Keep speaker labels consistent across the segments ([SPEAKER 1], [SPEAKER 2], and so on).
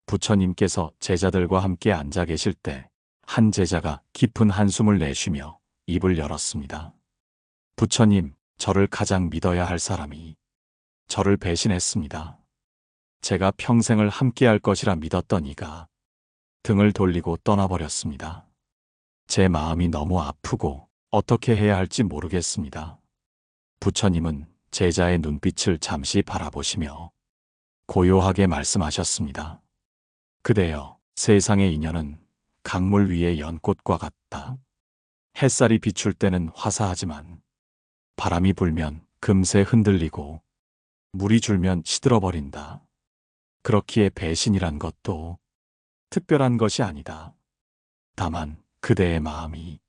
[SPEAKER 1] 부처님께서 제자들과 함께 앉아 계실 때 한 제자가 깊은 한숨을 내쉬며 입을 열었습니다. 부처님, 저를 가장 믿어야 할 사람이 저를 배신했습니다. 제가 평생을 함께할 것이라 믿었던 이가 등을 돌리고 떠나버렸습니다. 제 마음이 너무 아프고 어떻게 해야 할지 모르겠습니다. 부처님은 제자의 눈빛을 잠시 바라보시며 고요하게 말씀하셨습니다. 그대여, 세상의 인연은 강물 위의 연꽃과 같다. 햇살이 비출 때는 화사하지만 바람이 불면 금세 흔들리고 물이 줄면 시들어버린다. 그렇기에 배신이란 것도 특별한 것이 아니다. 다만 그대의 마음이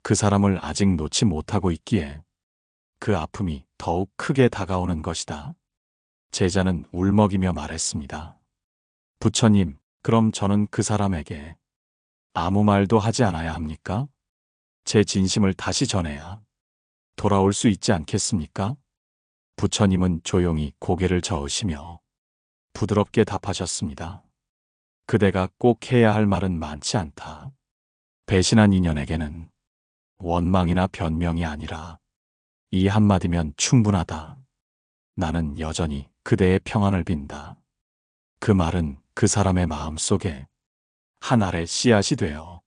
[SPEAKER 1] 그 사람을 아직 놓지 못하고 있기에 그 아픔이 더욱 크게 다가오는 것이다. 제자는 울먹이며 말했습니다. 부처님, 그럼 저는 그 사람에게 아무 말도 하지 않아야 합니까? 제 진심을 다시 전해야 돌아올 수 있지 않겠습니까? 부처님은 조용히 고개를 저으시며 부드럽게 답하셨습니다. 그대가 꼭 해야 할 말은 많지 않다. 배신한 인연에게는 원망이나 변명이 아니라 이 한마디면 충분하다. 나는 여전히 그대의 평안을 빈다. 그 말은 그 사람의 마음속에 한 알의 씨앗이 되어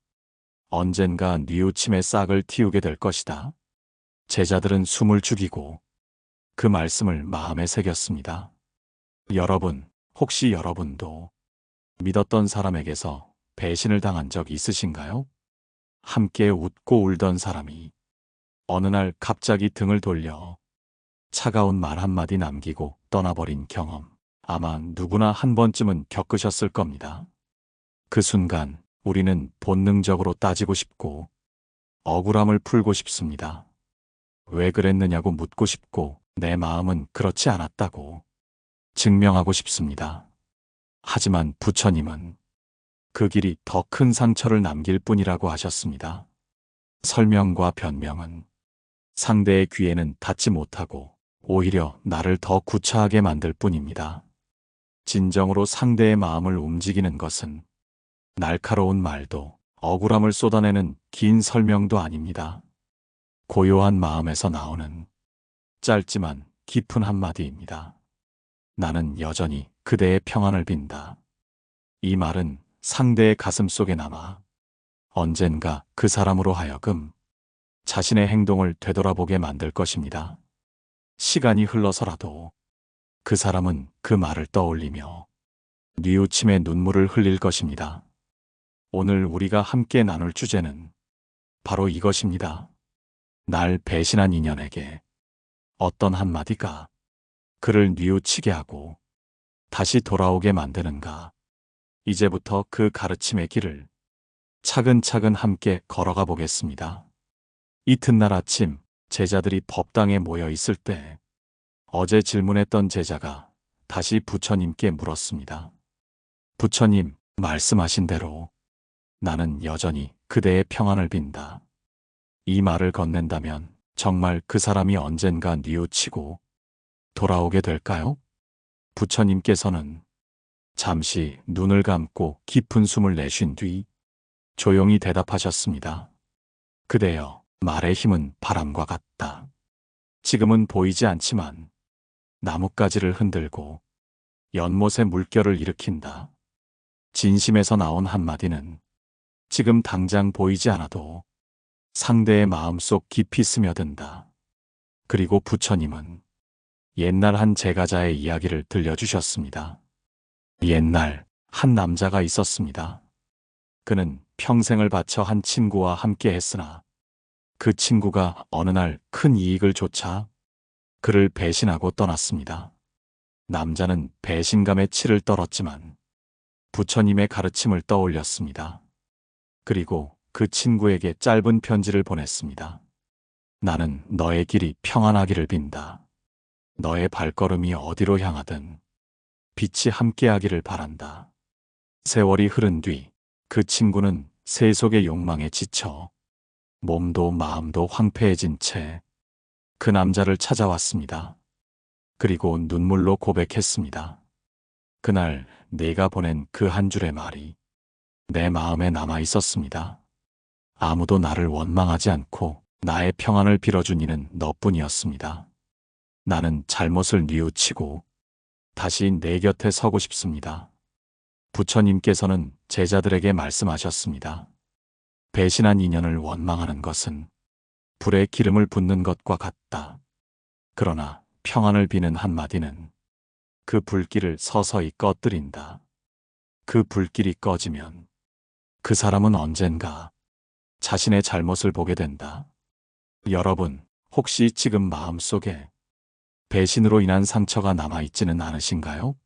[SPEAKER 1] 언젠가 뉘우침의 싹을 틔우게 될 것이다. 제자들은 숨을 죽이고 그 말씀을 마음에 새겼습니다. 여러분, 혹시 여러분도 믿었던 사람에게서 배신을 당한 적 있으신가요? 함께 웃고 울던 사람이 어느 날 갑자기 등을 돌려 차가운 말 한마디 남기고 떠나버린 경험, 아마 누구나 한 번쯤은 겪으셨을 겁니다. 그 순간 우리는 본능적으로 따지고 싶고 억울함을 풀고 싶습니다. 왜 그랬느냐고 묻고 싶고 내 마음은 그렇지 않았다고 증명하고 싶습니다. 하지만 부처님은 그 길이 더 큰 상처를 남길 뿐이라고 하셨습니다. 설명과 변명은 상대의 귀에는 닿지 못하고 오히려 나를 더 구차하게 만들 뿐입니다. 진정으로 상대의 마음을 움직이는 것은 날카로운 말도 억울함을 쏟아내는 긴 설명도 아닙니다. 고요한 마음에서 나오는 짧지만 깊은 한마디입니다. 나는 여전히 그대의 평안을 빈다. 이 말은 상대의 가슴 속에 남아 언젠가 그 사람으로 하여금 자신의 행동을 되돌아보게 만들 것입니다. 시간이 흘러서라도 그 사람은 그 말을 떠올리며 뉘우침의 눈물을 흘릴 것입니다. 오늘 우리가 함께 나눌 주제는 바로 이것입니다. 날 배신한 인연에게 어떤 한마디가 그를 뉘우치게 하고 다시 돌아오게 만드는가. 이제부터 그 가르침의 길을 차근차근 함께 걸어가 보겠습니다. 이튿날 아침 제자들이 법당에 모여 있을 때 어제 질문했던 제자가 다시 부처님께 물었습니다. 부처님, 말씀하신 대로 나는 여전히 그대의 평안을 빈다. 이 말을 건넨다면 정말 그 사람이 언젠가 뉘우치고 돌아오게 될까요? 부처님께서는 잠시 눈을 감고 깊은 숨을 내쉰 뒤 조용히 대답하셨습니다. 그대여, 말의 힘은 바람과 같다. 지금은 보이지 않지만 나뭇가지를 흔들고 연못의 물결을 일으킨다. 진심에서 나온 한마디는 지금 당장 보이지 않아도 상대의 마음속 깊이 스며든다. 그리고 부처님은 옛날 한 제가자의 이야기를 들려주셨습니다. 옛날 한 남자가 있었습니다. 그는 평생을 바쳐 한 친구와 함께 했으나 그 친구가 어느 날 큰 이익을 좇아 그를 배신하고 떠났습니다. 남자는 배신감에 치를 떨었지만 부처님의 가르침을 떠올렸습니다. 그리고 그 친구에게 짧은 편지를 보냈습니다. 나는 너의 길이 평안하기를 빈다. 너의 발걸음이 어디로 향하든 빛이 함께하기를 바란다. 세월이 흐른 뒤 그 친구는 세속의 욕망에 지쳐 몸도 마음도 황폐해진 채 그 남자를 찾아왔습니다. 그리고 눈물로 고백했습니다. 그날 내가 보낸 그 한 줄의 말이 내 마음에 남아 있었습니다. 아무도 나를 원망하지 않고 나의 평안을 빌어준 이는 너뿐이었습니다. 나는 잘못을 뉘우치고 다시 내 곁에 서고 싶습니다. 부처님께서는 제자들에게 말씀하셨습니다. 배신한 인연을 원망하는 것은 불에 기름을 붓는 것과 같다. 그러나 평안을 비는 한마디는 그 불길을 서서히 꺼뜨린다. 그 불길이 꺼지면 그 사람은 언젠가 자신의 잘못을 보게 된다. 여러분, 혹시 지금 마음속에 배신으로 인한 상처가 남아있지는 않으신가요?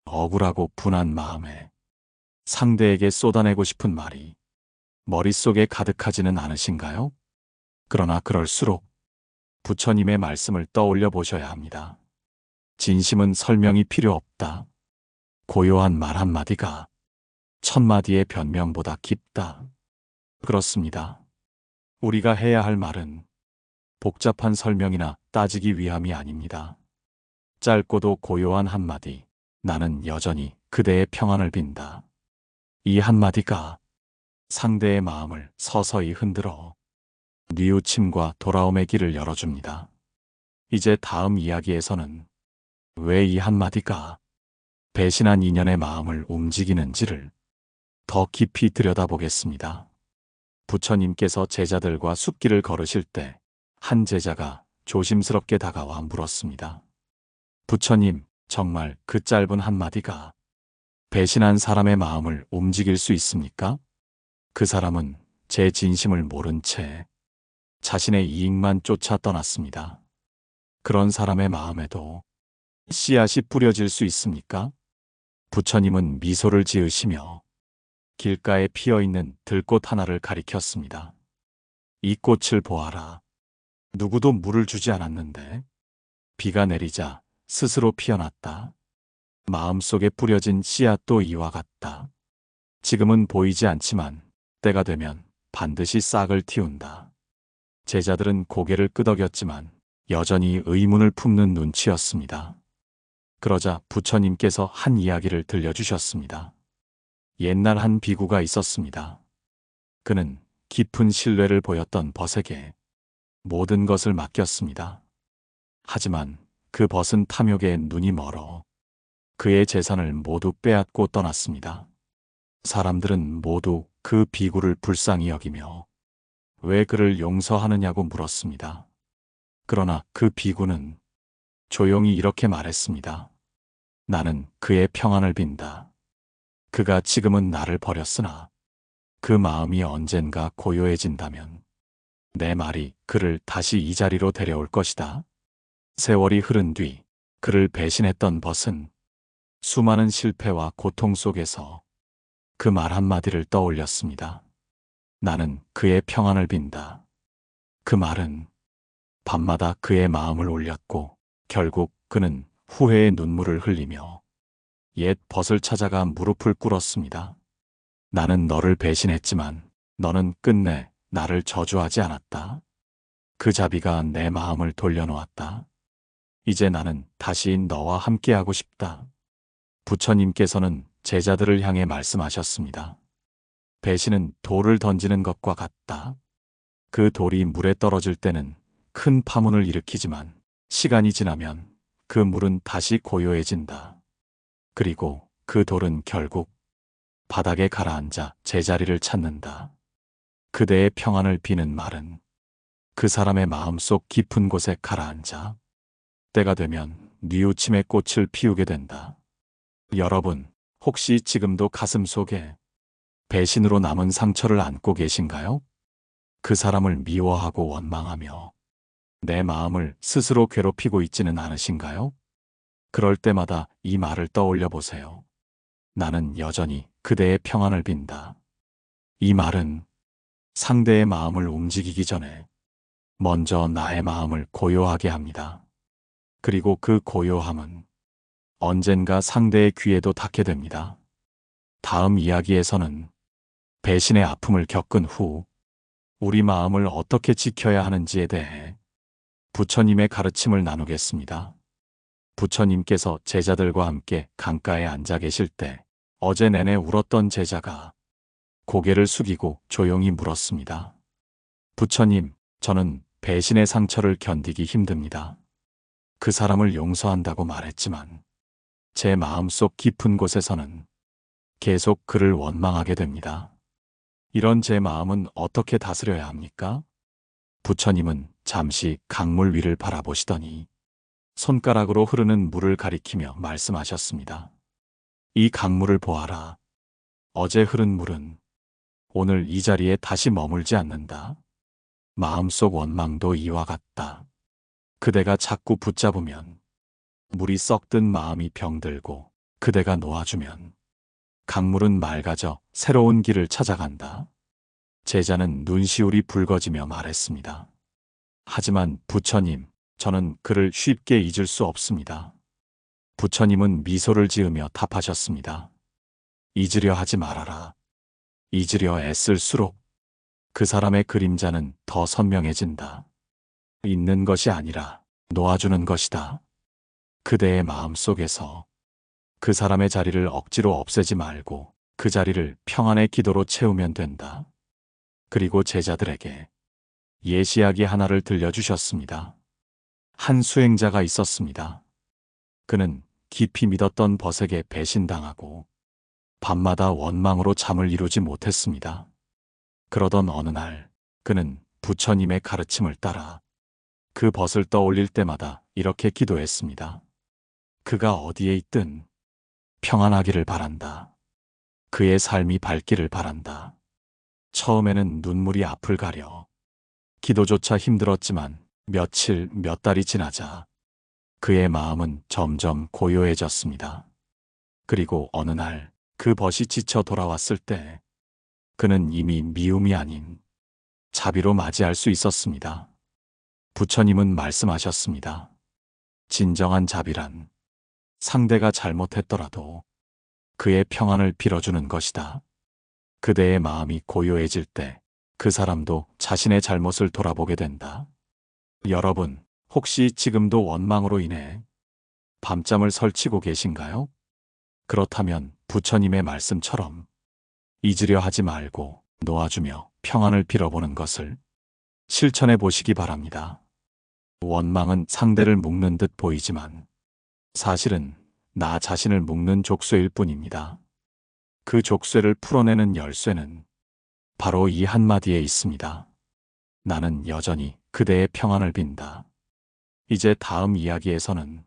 [SPEAKER 1] 억울하고 분한 마음에 상대에게 쏟아내고 싶은 말이 머릿속에 가득하지는 않으신가요? 그러나 그럴수록 부처님의 말씀을 떠올려 보셔야 합니다. 진심은 설명이 필요 없다. 고요한 말 한마디가 천마디의 변명보다 깊다. 그렇습니다. 우리가 해야 할 말은 복잡한 설명이나 따지기 위함이 아닙니다. 짧고도 고요한 한마디, 나는 여전히 그대의 평안을 빈다. 이 한마디가 상대의 마음을 서서히 흔들어 뉘우침과 돌아옴의 길을 열어줍니다. 이제 다음 이야기에서는 왜 이 한마디가 배신한 인연의 마음을 움직이는지를 더 깊이 들여다보겠습니다. 부처님께서 제자들과 숲길을 걸으실 때 한 제자가 조심스럽게 다가와 물었습니다. 부처님, 정말 그 짧은 한마디가 배신한 사람의 마음을 움직일 수 있습니까? 그 사람은 제 진심을 모른 채 자신의 이익만 쫓아 떠났습니다. 그런 사람의 마음에도 씨앗이 뿌려질 수 있습니까? 부처님은 미소를 지으시며 길가에 피어있는 들꽃 하나를 가리켰습니다. 이 꽃을 보아라. 누구도 물을 주지 않았는데 비가 내리자 스스로 피어났다. 마음속에 뿌려진 씨앗도 이와 같다. 지금은 보이지 않지만 때가 되면 반드시 싹을 틔운다. 제자들은 고개를 끄덕였지만 여전히 의문을 품는 눈치였습니다. 그러자 부처님께서 한 이야기를 들려주셨습니다. 옛날 한 비구가 있었습니다. 그는 깊은 신뢰를 보였던 벗에게 모든 것을 맡겼습니다. 하지만 그 벗은 탐욕에 눈이 멀어 그의 재산을 모두 빼앗고 떠났습니다. 사람들은 모두 그 비구를 불쌍히 여기며 왜 그를 용서하느냐고 물었습니다. 그러나 그 비구는 조용히 이렇게 말했습니다. 나는 그의 평안을 빈다. 그가 지금은 나를 버렸으나 그 마음이 언젠가 고요해진다면 내 말이 그를 다시 이 자리로 데려올 것이다. 세월이 흐른 뒤 그를 배신했던 벗은 수많은 실패와 고통 속에서 그 말 한마디를 떠올렸습니다. 나는 그의 평안을 빈다. 그 말은 밤마다 그의 마음을 울렸고 결국 그는 후회의 눈물을 흘리며 옛 벗을 찾아가 무릎을 꿇었습니다. 나는 너를 배신했지만 너는 끝내 나를 저주하지 않았다. 그 자비가 내 마음을 돌려놓았다. 이제 나는 다시 너와 함께하고 싶다. 부처님께서는 제자들을 향해 말씀하셨습니다. 배신은 돌을 던지는 것과 같다. 그 돌이 물에 떨어질 때는 큰 파문을 일으키지만 시간이 지나면 그 물은 다시 고요해진다. 그리고 그 돌은 결국 바닥에 가라앉아 제자리를 찾는다. 그대의 평안을 비는 말은 그 사람의 마음속 깊은 곳에 가라앉아 때가 되면 뉘우침의 꽃을 피우게 된다. 여러분, 혹시 지금도 가슴 속에 배신으로 남은 상처를 안고 계신가요? 그 사람을 미워하고 원망하며 내 마음을 스스로 괴롭히고 있지는 않으신가요? 그럴 때마다 이 말을 떠올려 보세요. 나는 여전히 그대의 평안을 빈다. 이 말은 상대의 마음을 움직이기 전에 먼저 나의 마음을 고요하게 합니다. 그리고 그 고요함은 언젠가 상대의 귀에도 닿게 됩니다. 다음 이야기에서는 배신의 아픔을 겪은 후 우리 마음을 어떻게 지켜야 하는지에 대해 부처님의 가르침을 나누겠습니다. 부처님께서 제자들과 함께 강가에 앉아 계실 때 어제 내내 울었던 제자가 고개를 숙이고 조용히 물었습니다. 부처님, 저는 배신의 상처를 견디기 힘듭니다. 그 사람을 용서한다고 말했지만 제 마음속 깊은 곳에서는 계속 그를 원망하게 됩니다. 이런 제 마음은 어떻게 다스려야 합니까? 부처님은 잠시 강물 위를 바라보시더니 손가락으로 흐르는 물을 가리키며 말씀하셨습니다. 이 강물을 보아라. 어제 흐른 물은 오늘 이 자리에 다시 머물지 않는다. 마음속 원망도 이와 같다. 그대가 자꾸 붙잡으면 물이 썩든 마음이 병들고 그대가 놓아주면 강물은 맑아져 새로운 길을 찾아간다. 제자는 눈시울이 붉어지며 말했습니다. 하지만 부처님, 저는 그를 쉽게 잊을 수 없습니다. 부처님은 미소를 지으며 답하셨습니다. 잊으려 하지 말아라. 잊으려 애쓸수록 그 사람의 그림자는 더 선명해진다. 잊는 것이 아니라 놓아주는 것이다. 그대의 마음 속에서 그 사람의 자리를 억지로 없애지 말고 그 자리를 평안의 기도로 채우면 된다. 그리고 제자들에게 옛 이야기 하나를 들려주셨습니다. 한 수행자가 있었습니다. 그는 깊이 믿었던 벗에게 배신당하고 밤마다 원망으로 잠을 이루지 못했습니다. 그러던 어느 날 그는 부처님의 가르침을 따라 그 벗을 떠올릴 때마다 이렇게 기도했습니다. 그가 어디에 있든 평안하기를 바란다. 그의 삶이 밝기를 바란다. 처음에는 눈물이 앞을 가려 기도조차 힘들었지만 며칠, 몇 달이 지나자 그의 마음은 점점 고요해졌습니다. 그리고 어느 날 그 벗이 지쳐 돌아왔을 때 그는 이미 미움이 아닌 자비로 맞이할 수 있었습니다. 부처님은 말씀하셨습니다. 진정한 자비란 상대가 잘못했더라도 그의 평안을 빌어주는 것이다. 그대의 마음이 고요해질 때 그 사람도 자신의 잘못을 돌아보게 된다. 여러분, 혹시 지금도 원망으로 인해 밤잠을 설치고 계신가요? 그렇다면 부처님의 말씀처럼 잊으려 하지 말고 놓아주며 평안을 빌어보는 것을 실천해 보시기 바랍니다. 원망은 상대를 묶는 듯 보이지만 사실은 나 자신을 묶는 족쇄일 뿐입니다. 그 족쇄를 풀어내는 열쇠는 바로 이 한마디에 있습니다. 나는 여전히 그대의 평안을 빈다. 이제 다음 이야기에서는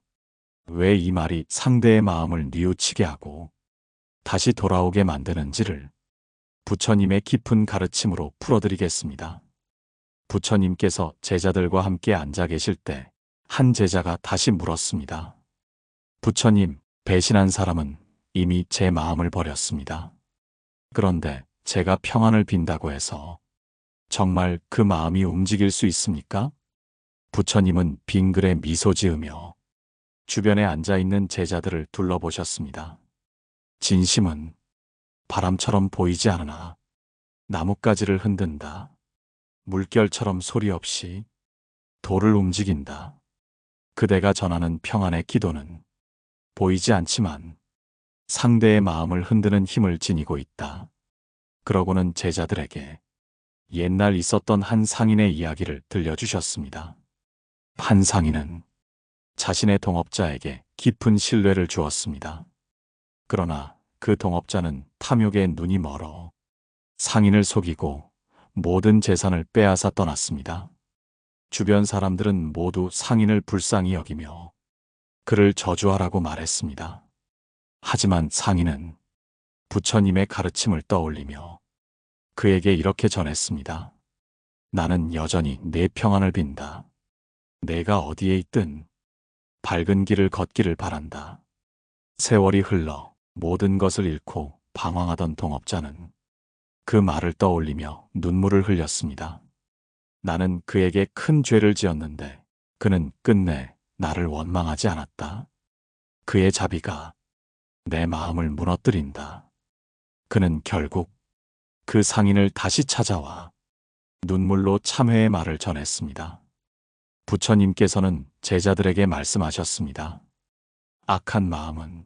[SPEAKER 1] 왜 이 말이 상대의 마음을 뉘우치게 하고 다시 돌아오게 만드는지를 부처님의 깊은 가르침으로 풀어드리겠습니다. 부처님께서 제자들과 함께 앉아 계실 때 한 제자가 다시 물었습니다. 부처님, 배신한 사람은 이미 제 마음을 버렸습니다. 그런데 제가 평안을 빈다고 해서 정말 그 마음이 움직일 수 있습니까? 부처님은 빙글에 미소 지으며 주변에 앉아있는 제자들을 둘러보셨습니다. 진심은 바람처럼 보이지 않으나 나뭇가지를 흔든다. 물결처럼 소리 없이 돌을 움직인다. 그대가 전하는 평안의 기도는 보이지 않지만 상대의 마음을 흔드는 힘을 지니고 있다. 그러고는 제자들에게 옛날 있었던 한 상인의 이야기를 들려주셨습니다. 한 상인은 자신의 동업자에게 깊은 신뢰를 주었습니다. 그러나 그 동업자는 탐욕에 눈이 멀어 상인을 속이고 모든 재산을 빼앗아 떠났습니다. 주변 사람들은 모두 상인을 불쌍히 여기며 그를 저주하라고 말했습니다. 하지만 상인은 부처님의 가르침을 떠올리며 그에게 이렇게 전했습니다. 나는 여전히 내 평안을 빈다. 내가 어디에 있든 밝은 길을 걷기를 바란다. 세월이 흘러 모든 것을 잃고 방황하던 동업자는 그 말을 떠올리며 눈물을 흘렸습니다. 나는 그에게 큰 죄를 지었는데 그는 끝내 나를 원망하지 않았다. 그의 자비가 내 마음을 무너뜨린다. 그는 결국 그 상인을 다시 찾아와 눈물로 참회의 말을 전했습니다. 부처님께서는 제자들에게 말씀하셨습니다. 악한 마음은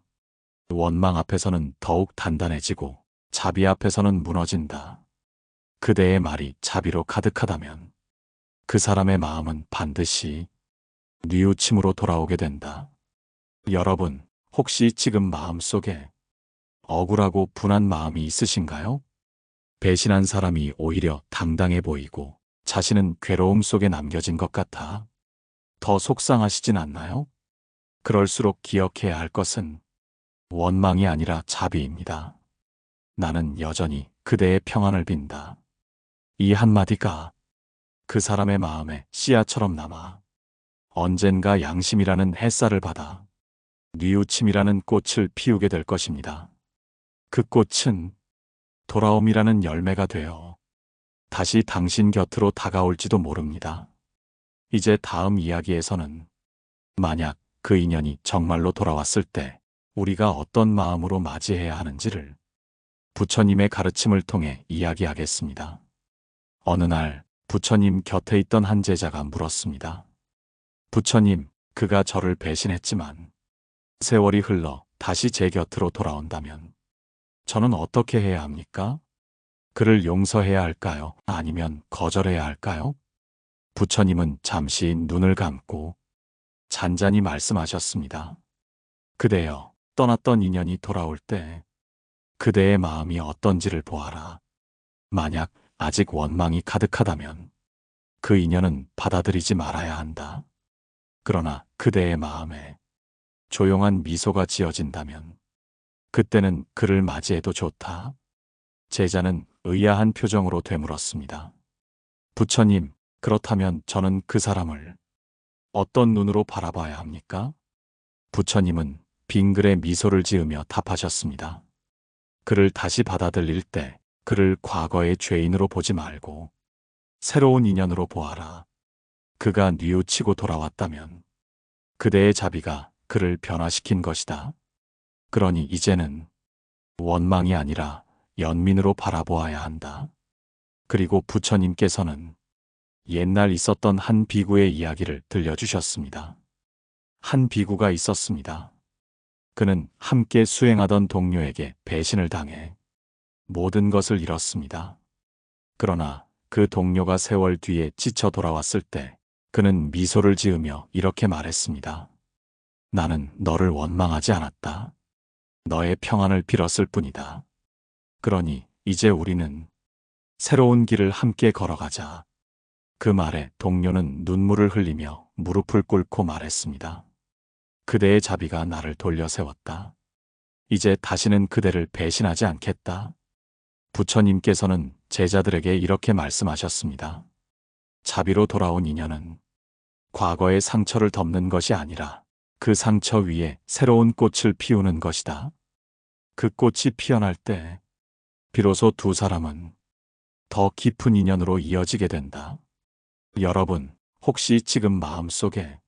[SPEAKER 1] 원망 앞에서는 더욱 단단해지고 자비 앞에서는 무너진다. 그대의 말이 자비로 가득하다면 그 사람의 마음은 반드시 뉘우침으로 돌아오게 된다. 여러분, 혹시 지금 마음속에 억울하고 분한 마음이 있으신가요? 배신한 사람이 오히려 당당해 보이고 자신은 괴로움 속에 남겨진 것 같아 더 속상하시진 않나요? 그럴수록 기억해야 할 것은 원망이 아니라 자비입니다. 나는 여전히 그대의 평안을 빈다. 이 한마디가 그 사람의 마음에 씨앗처럼 남아 언젠가 양심이라는 햇살을 받아 뉘우침이라는 꽃을 피우게 될 것입니다. 그 꽃은 돌아옴이라는 열매가 되어 다시 당신 곁으로 다가올지도 모릅니다. 이제 다음 이야기에서는 만약 그 인연이 정말로 돌아왔을 때 우리가 어떤 마음으로 맞이해야 하는지를 부처님의 가르침을 통해 이야기하겠습니다. 어느 날 부처님 곁에 있던 한 제자가 물었습니다. 부처님, 그가 저를 배신했지만 세월이 흘러 다시 제 곁으로 돌아온다면 저는 어떻게 해야 합니까? 그를 용서해야 할까요? 아니면 거절해야 할까요? 부처님은 잠시 눈을 감고 잔잔히 말씀하셨습니다. 그대여, 떠났던 인연이 돌아올 때 그대의 마음이 어떤지를 보아라. 만약 아직 원망이 가득하다면 그 인연은 받아들이지 말아야 한다. 그러나 그대의 마음에 조용한 미소가 지어진다면 그때는 그를 맞이해도 좋다. 제자는 의아한 표정으로 되물었습니다. 부처님, 그렇다면 저는 그 사람을 어떤 눈으로 바라봐야 합니까? 부처님은 빙글에 미소를 지으며 답하셨습니다. 그를 다시 받아들일 때 그를 과거의 죄인으로 보지 말고 새로운 인연으로 보아라. 그가 뉘우치고 돌아왔다면 그대의 자비가 그를 변화시킨 것이다. 그러니 이제는 원망이 아니라 연민으로 바라보아야 한다. 그리고 부처님께서는 옛날 있었던 한 비구의 이야기를 들려주셨습니다. 한 비구가 있었습니다. 그는 함께 수행하던 동료에게 배신을 당해 모든 것을 잃었습니다. 그러나 그 동료가 세월 뒤에 지쳐 돌아왔을 때 그는 미소를 지으며 이렇게 말했습니다. 나는 너를 원망하지 않았다. 너의 평안을 빌었을 뿐이다. 그러니 이제 우리는 새로운 길을 함께 걸어가자. 그 말에 동료는 눈물을 흘리며 무릎을 꿇고 말했습니다. 그대의 자비가 나를 돌려세웠다. 이제 다시는 그대를 배신하지 않겠다. 부처님께서는 제자들에게 이렇게 말씀하셨습니다. 자비로 돌아온 인연은 과거의 상처를 덮는 것이 아니라 그 상처 위에 새로운 꽃을 피우는 것이다. 그 꽃이 피어날 때 비로소 두 사람은 더 깊은 인연으로 이어지게 된다. 여러분, 혹시 지금 마음속에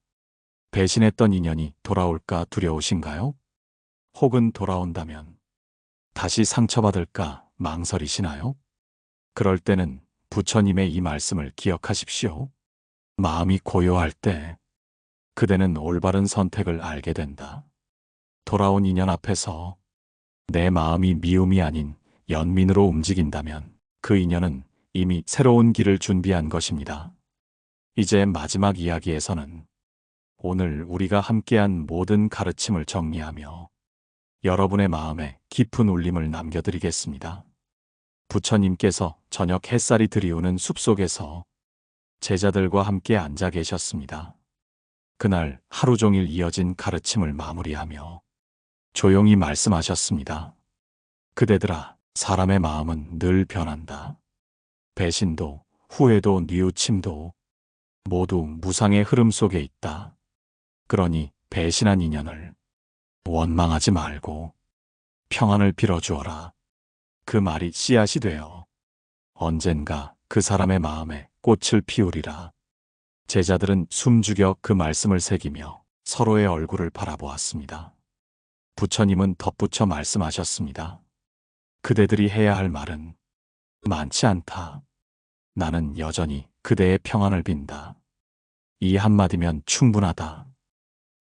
[SPEAKER 1] 배신했던 인연이 돌아올까 두려우신가요? 혹은 돌아온다면 다시 상처받을까 망설이시나요? 그럴 때는 부처님의 이 말씀을 기억하십시오. 마음이 고요할 때 그대는 올바른 선택을 알게 된다. 돌아온 인연 앞에서 내 마음이 미움이 아닌 연민으로 움직인다면 그 인연은 이미 새로운 길을 준비한 것입니다. 이제 마지막 이야기에서는 오늘 우리가 함께한 모든 가르침을 정리하며 여러분의 마음에 깊은 울림을 남겨드리겠습니다. 부처님께서 저녁 햇살이 드리우는 숲속에서 제자들과 함께 앉아 계셨습니다. 그날 하루 종일 이어진 가르침을 마무리하며 조용히 말씀하셨습니다. 그대들아, 사람의 마음은 늘 변한다. 배신도, 후회도, 뉘우침도 모두 무상의 흐름 속에 있다. 그러니 배신한 인연을 원망하지 말고 평안을 빌어주어라. 그 말이 씨앗이 되어 언젠가 그 사람의 마음에 꽃을 피우리라. 제자들은 숨죽여 그 말씀을 새기며 서로의 얼굴을 바라보았습니다. 부처님은 덧붙여 말씀하셨습니다. 그대들이 해야 할 말은 많지 않다. 나는 여전히 그대의 평안을 빈다. 이 한마디면 충분하다.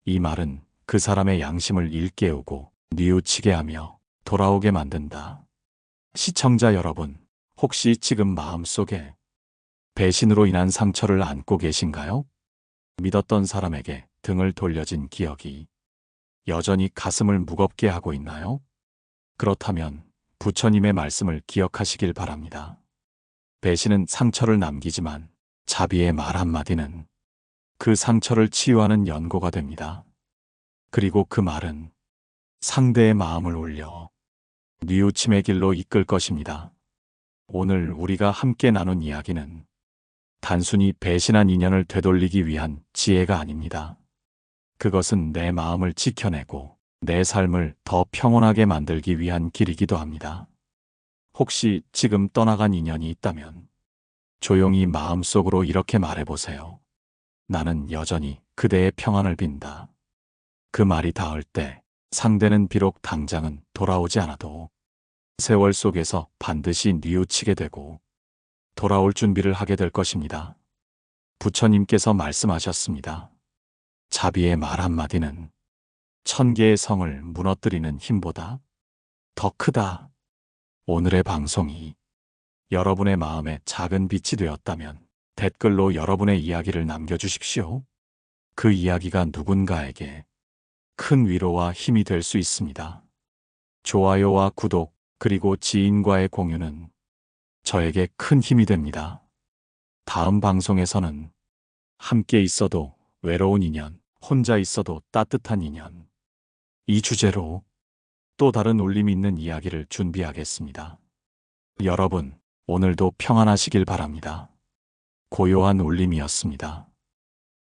[SPEAKER 1] 이 말은 그 사람의 양심을 일깨우고 뉘우치게 하며 돌아오게 만든다. 시청자 여러분, 혹시 지금 마음속에 배신으로 인한 상처를 안고 계신가요? 믿었던 사람에게 등을 돌려진 기억이 여전히 가슴을 무겁게 하고 있나요? 그렇다면 부처님의 말씀을 기억하시길 바랍니다. 배신은 상처를 남기지만 자비의 말 한마디는 그 상처를 치유하는 연고가 됩니다. 그리고 그 말은 상대의 마음을 울려 뉘우침의 길로 이끌 것입니다. 오늘 우리가 함께 나눈 이야기는 단순히 배신한 인연을 되돌리기 위한 지혜가 아닙니다. 그것은 내 마음을 지켜내고 내 삶을 더 평온하게 만들기 위한 길이기도 합니다. 혹시 지금 떠나간 인연이 있다면 조용히 마음속으로 이렇게 말해보세요. 나는 여전히 그대의 평안을 빈다. 그 말이 닿을 때 상대는 비록 당장은 돌아오지 않아도 세월 속에서 반드시 뉘우치게 되고 돌아올 준비를 하게 될 것입니다. 부처님께서 말씀하셨습니다. 자비의 말 한마디는 1000개의 성을 무너뜨리는 힘보다 더 크다. 오늘의 방송이 여러분의 마음에 작은 빛이 되었다면 댓글로 여러분의 이야기를 남겨주십시오. 그 이야기가 누군가에게 큰 위로와 힘이 될 수 있습니다. 좋아요와 구독, 그리고 지인과의 공유는 저에게 큰 힘이 됩니다. 다음 방송에서는 함께 있어도 외로운 인연, 혼자 있어도 따뜻한 인연, 이 주제로 또 다른 울림 있는 이야기를 준비하겠습니다. 여러분, 오늘도 평안하시길 바랍니다. 고요한 울림이었습니다.